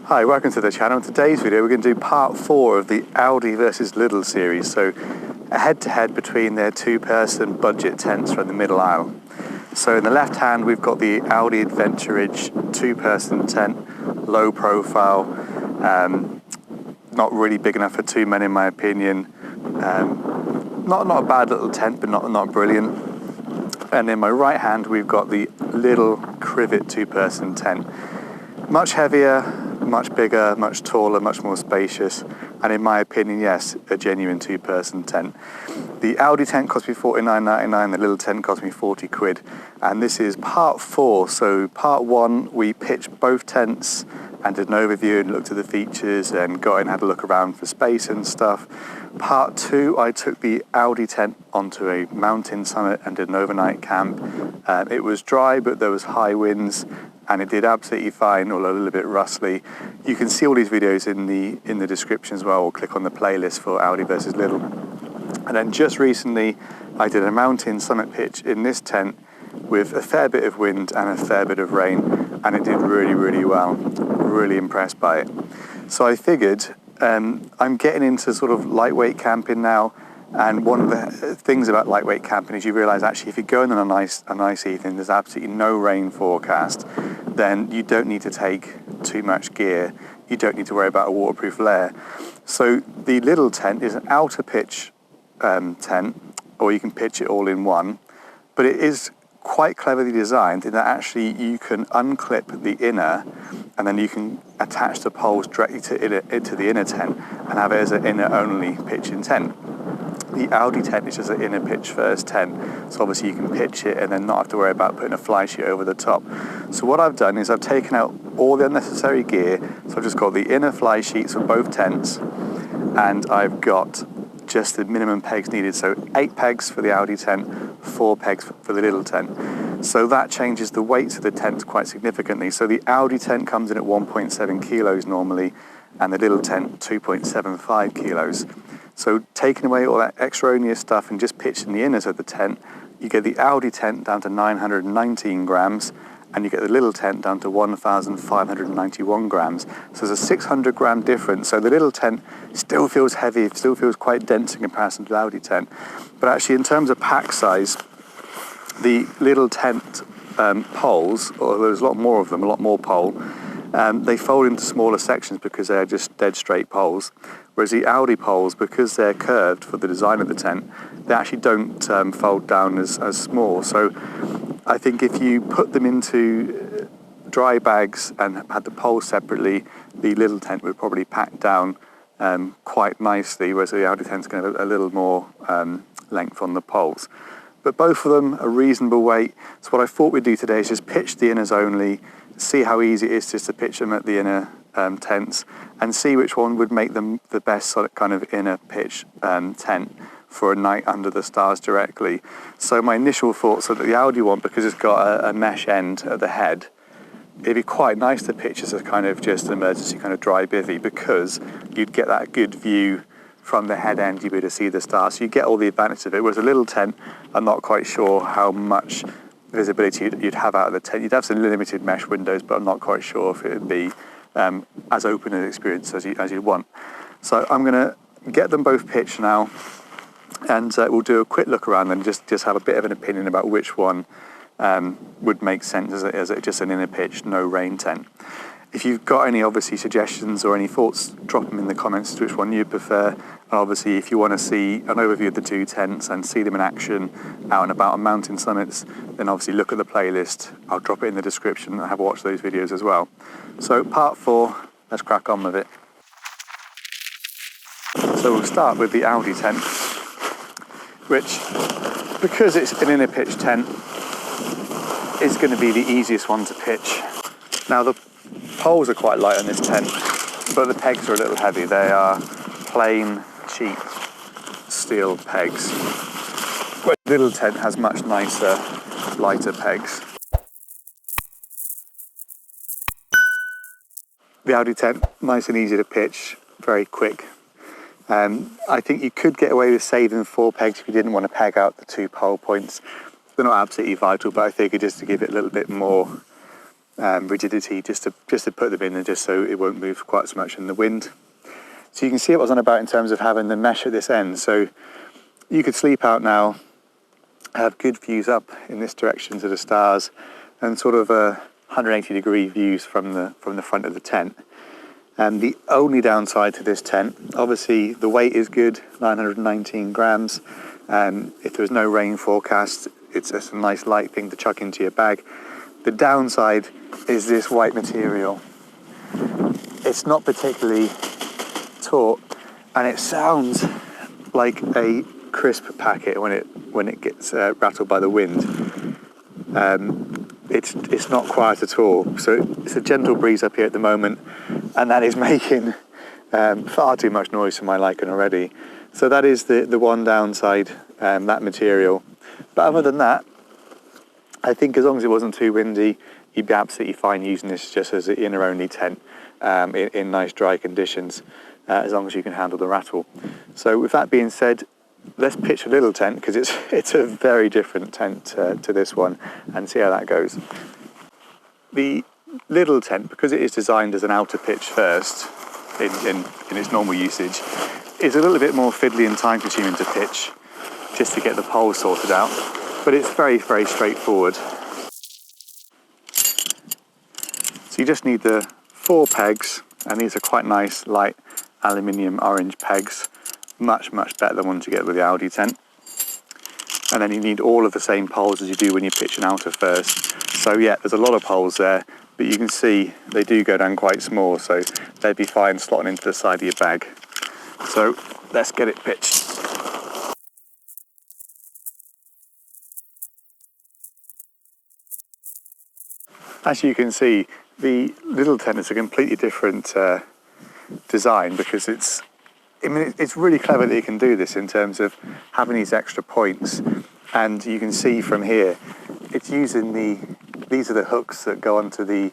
Hi, welcome to the channel. In today's video we're going to do part 4 of the Aldi versus Lidl series, so a head-to-head between their two-person budget tents from the middle aisle. So in the left hand we've got the Aldi Adventure Ridge two-person tent, low profile, not really big enough for 2 men in my opinion, not a bad little tent but not brilliant. And in my right hand we've got the Lidl Crivet two-person tent, much heavier, much bigger, much taller, much more spacious, and in my opinion, yes, a genuine two-person tent. The Aldi tent cost me $49.99, the Lidl tent cost me 40 quid, and this is part 4. So part 1, we pitched both tents and did an overview and looked at the features and got in and had a look around for space and stuff. Part 2, I took the Aldi tent onto a mountain summit and did an overnight camp. It was dry, but there was high winds, and it did absolutely fine, although a little bit rustly. You can see all these videos in the description as well, or click on the playlist for Aldi versus Lidl. And then just recently, I did a mountain summit pitch in this tent with a fair bit of wind and a fair bit of rain, and it did really, really well. Really impressed by it. So I figured I'm getting into sort of lightweight camping now, and one of the things about lightweight camping is you realise actually if you're going on a nice evening, there's absolutely no rain forecast, then you don't need to take too much gear. You don't need to worry about a waterproof layer. So the Lidl tent is an outer pitch tent, or you can pitch it all in one, but it is quite cleverly designed in that actually you can unclip the inner and then you can attach the poles directly to the inner tent and have it as an inner only pitching tent. The Aldi tent is just an inner pitch first tent, so obviously you can pitch it and then not have to worry about putting a fly sheet over the top. So what I've done is I've taken out all the unnecessary gear, so I've just got the inner fly sheets for both tents, and I've got just the minimum pegs needed, so 8 pegs for the Aldi tent, 4 pegs for the Lidl tent. So that changes the weight of the tent quite significantly. So the Aldi tent comes in at 1.7 kilos normally, and the Lidl tent 2.75 kilos. So taking away all that extraneous stuff and just pitching the inners of the tent, you get the Aldi tent down to 919 grams, and you get the Lidl tent down to 1,591 grams. So there's a 600 gram difference. So the Lidl tent still feels heavy, it still feels quite dense in comparison to the Aldi tent. But actually in terms of pack size, the Lidl tent poles, or there's a lot more of them, a lot more pole, they fold into smaller sections because they're just dead straight poles. Whereas the Aldi poles, because they're curved for the design of the tent, they actually don't fold down as small. So I think if you put them into dry bags and had the poles separately, the Lidl tent would probably pack down quite nicely, whereas the Aldi tent's going to have a little more length on the poles. But both of them are reasonable weight. So what I thought we'd do today is just pitch the inners only, see how easy it is just to pitch them at the inner tents, and see which one would make them the best sort of kind of inner pitch tent for a night under the stars directly. So my initial thoughts are that the Aldi one, because it's got a mesh end at the head, it'd be quite nice to pitch as a kind of just an emergency kind of dry bivvy, because you'd get that good view from the head end, you'd be able to see the stars, so you get all the advantage of it. Whereas a little tent, I'm not quite sure how much visibility you'd have out of the tent. You'd have some limited mesh windows, but I'm not quite sure if it would be as open an experience as you want. So I'm going to get them both pitched now, and we'll do a quick look around and just have a bit of an opinion about which one would make sense as just an inner pitch, no rain tent. If you've got any obviously suggestions or any thoughts, drop them in the comments to which one you prefer. And obviously if you want to see an overview of the two tents and see them in action out and about on mountain summits, then obviously look at the playlist. I'll drop it in the description and have watched those videos as well. So part 4, let's crack on with it. So we'll start with the Aldi tent, which, because it's an inner pitch tent, is going to be the easiest one to pitch. Now the poles are quite light on this tent, but the pegs are a little heavy. They are plain, cheap steel pegs. But the Lidl tent has much nicer, lighter pegs. The Aldi tent, nice and easy to pitch, very quick. I think you could get away with saving 4 pegs if you didn't want to peg out the 2 pole points. They're not absolutely vital, but I figured just to give it a little bit more rigidity just to put them in, and just so it won't move quite so much in the wind. So you can see what I was on about in terms of having the mesh at this end. So you could sleep out now, have good views up in this direction to the stars, and sort of 180-degree views from the front of the tent. And the only downside to this tent, obviously the weight is good, 919 grams. If there's no rain forecast, it's just a nice light thing to chuck into your bag. The downside is this white material. It's not particularly taut, and it sounds like a crisp packet when it gets rattled by the wind. It's not quiet at all. So it's a gentle breeze up here at the moment, and that is making far too much noise for my liking already. So that is the one downside, that material. But other than that, I think as long as it wasn't too windy, you'd be absolutely fine using this just as an inner-only tent in nice dry conditions, as long as you can handle the rattle. So with that being said, let's pitch a little tent, because it's a very different tent to this one, and see how that goes. The little tent, because it is designed as an outer pitch first in its normal usage, is a little bit more fiddly and time consuming to pitch, just to get the poles sorted out, but it's very, very straightforward. So you just need the 4 pegs, and these are quite nice light aluminium orange pegs, much better than ones you get with the Aldi tent. And then you need all of the same poles as you do when you pitch an outer first. So yeah, there's a lot of poles there, but you can see they do go down quite small, so they'd be fine slotting into the side of your bag. So let's get it pitched. As you can see, the little tent is a completely different design, because it's really clever that you can do this in terms of having these extra points. And you can see from here, it's using these are the hooks that go onto the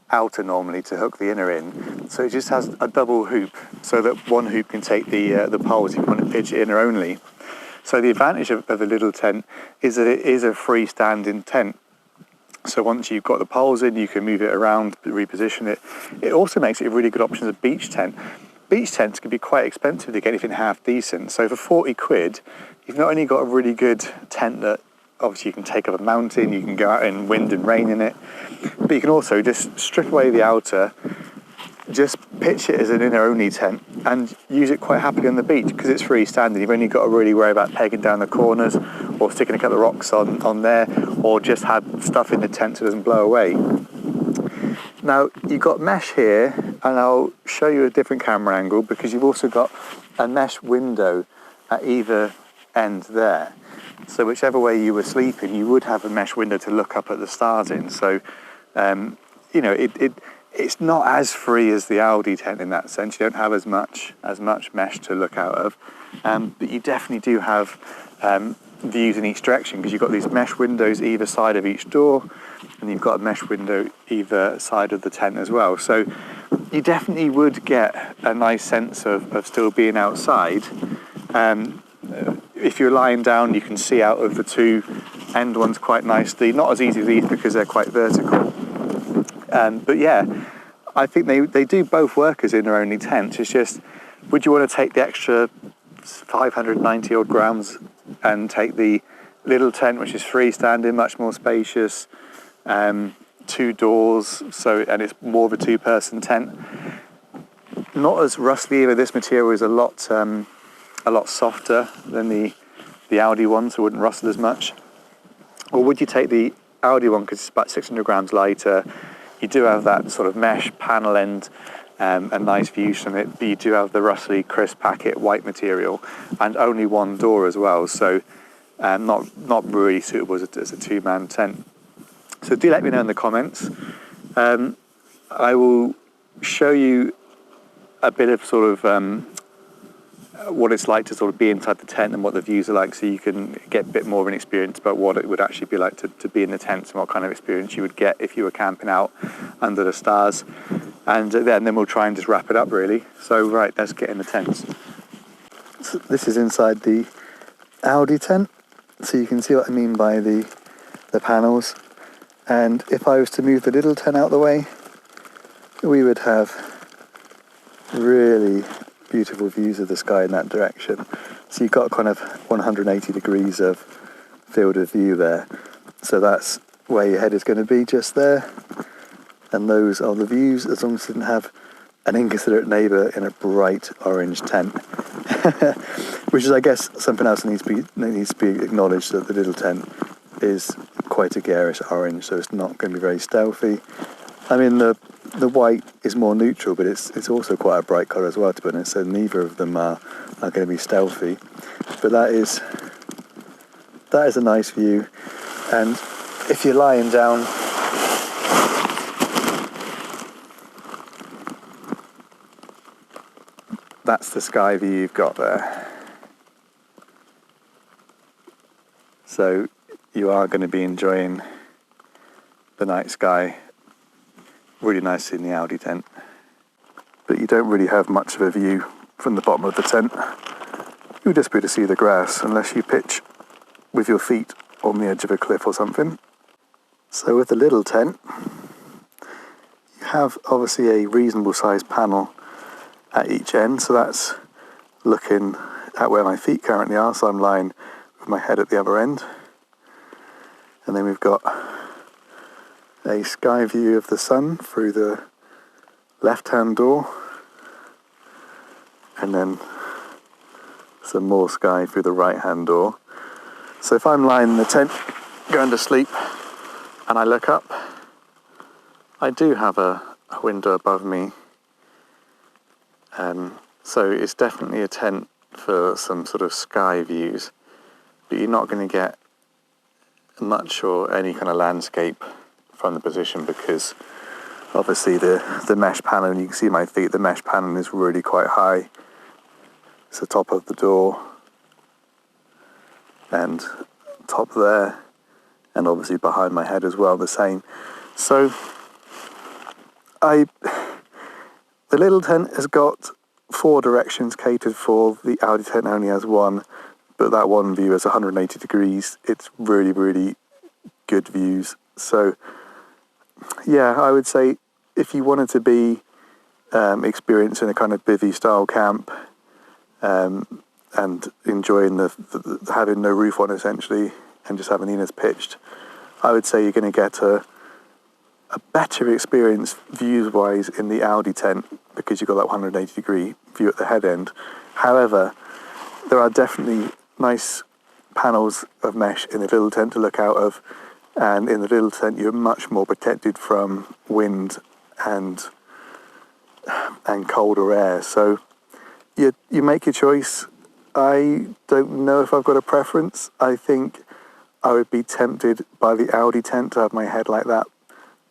outer normally to hook the inner in. So it just has a double hoop, so that one hoop can take the poles if you want to pitch it inner only. So the advantage of a little tent is that it is a freestanding tent. So once you've got the poles in, you can move it around, reposition it. It also makes it a really good option as a beach tent. Beach tents can be quite expensive to get anything half decent. So for 40 quid, you've not only got a really good tent that obviously you can take up a mountain, you can go out in wind and rain in it, but you can also just strip away the outer, just pitch it as an inner-only tent, and use it quite happily on the beach, because it's freestanding. You've only got to really worry about pegging down the corners, or sticking a couple of rocks on there, or just have stuff in the tent so it doesn't blow away. Now, you've got mesh here, and I'll show you a different camera angle, because you've also got a mesh window at either end there. So whichever way you were sleeping, you would have a mesh window to look up at the stars in. So, you know, it's not as free as the Aldi tent in that sense. You don't have as much mesh to look out of, but you definitely do have views in each direction, because you've got these mesh windows either side of each door, and you've got a mesh window either side of the tent as well. So you definitely would get a nice sense of still being outside. If you're lying down, you can see out of the two end ones quite nicely. Not as easy as these, because they're quite vertical. But yeah, I think they do both work as inner-only tents. It's just, would you want to take the extra 590 odd grams and take the little tent, which is freestanding, much more spacious, 2 doors, and it's more of a 2-person tent. Not as rustly either. This material is a lot softer than the Aldi one, so it wouldn't rustle as much. Or would you take the Aldi one, because it's about 600 grams lighter? You do have that sort of mesh panel end, and nice views from it, but you do have the rustly, crisp packet white material, and only 1 door as well, so not really suitable as a 2-man tent. So do let me know in the comments. I will show you a bit of sort of what it's like to sort of be inside the tent and what the views are like, so you can get a bit more of an experience about what it would actually be like to be in the tent, and what kind of experience you would get if you were camping out under the stars. And then we'll try and just wrap it up, really. So right, let's get in the tents. So this is inside the Aldi tent, so you can see what I mean by the panels. And if I was to move the little tent out of the way, we would have really beautiful views of the sky in that direction. So you've got kind of 180 degrees of field of view there. So that's where your head is going to be, just there. And those are the views, as long as you didn't have an inconsiderate neighbour in a bright orange tent. Which is, I guess, something else that needs to be acknowledged, that the little tent is quite a garish orange, so it's not going to be very stealthy. I mean, the white is more neutral, but it's also quite a bright colour as well, to be honest, so neither of them are going to be stealthy. But that is a nice view. And if you're lying down, that's the sky view you've got there. So you are going to be enjoying the night sky really nicely in the Aldi tent. But you don't really have much of a view from the bottom of the tent. You'll just be able to see the grass unless you pitch with your feet on the edge of a cliff or something. So with the little tent, you have obviously a reasonable sized panel at each end, so that's looking at where my feet currently are, so I'm lying with my head at the other end. And then we've got a sky view of the sun through the left-hand door, and then some more sky through the right-hand door. So if I'm lying in the tent going to sleep and I look up, I do have a window above me. So it's definitely a tent for some sort of sky views, but you're not going to get much or any kind of landscape from the position, because obviously the mesh panel, and you can see my feet, the mesh panel is really quite high. It's the top of the door and top there, and obviously behind my head as well, the same. So the little tent has got 4 directions catered for. The Aldi tent only has one, but that one view is 180 degrees. It's really, really good views. So yeah, I would say if you wanted to be experiencing a kind of bivvy style camp and enjoying the having no roof on essentially and just having Nina's pitched, I would say you're going to get a better experience views wise in the Aldi tent, because you've got that 180 degree view at the head end. However, there are definitely nice panels of mesh in the little tent to look out of, and in the little tent you're much more protected from wind and colder air. So you make your choice. I don't know if I've got a preference. I think I would be tempted by the Aldi tent to have my head like that.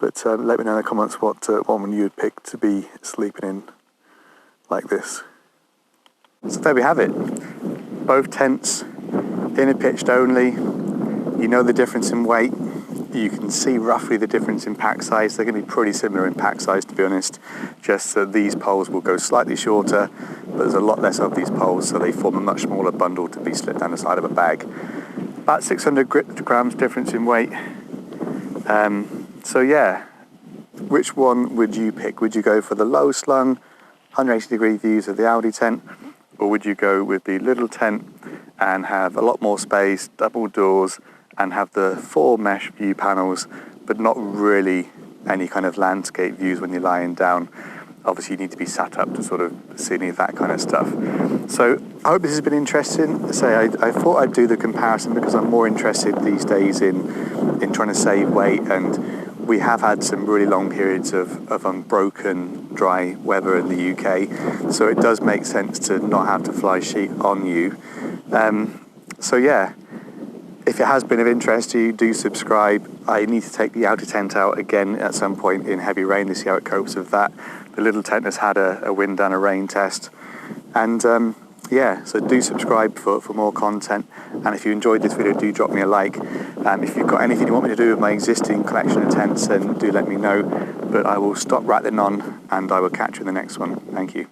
But let me know in the comments what one you would pick to be sleeping in like this. So there we have it. Both tents, inner pitched only. You know the difference in weight. You can see roughly the difference in pack size. They're going to be pretty similar in pack size, to be honest. Just that these poles will go slightly shorter, but there's a lot less of these poles, so they form a much smaller bundle to be slipped down the side of a bag. About 600 grams difference in weight. So yeah, which one would you pick? Would you go for the low slung, 180 degree views of the Aldi tent, or would you go with the little tent and have a lot more space, double doors, and have the 4 mesh view panels, but not really any kind of landscape views when you're lying down? Obviously you need to be sat up to sort of see any of that kind of stuff. So I hope this has been interesting. I thought I'd do the comparison because I'm more interested these days in trying to save weight, and we have had some really long periods of unbroken dry weather in the UK, so it does make sense to not have to fly sheet on you. So yeah, if it has been of interest to you, do subscribe. I need to take the Aldi tent out again at some point in heavy rain to see how it copes with that. The little tent has had a wind and a rain test. And yeah, so do subscribe for more content. And if you enjoyed this video, do drop me a like. If you've got anything you want me to do with my existing collection of tents, then do let me know. But I will stop rattling on and I will catch you in the next one. Thank you.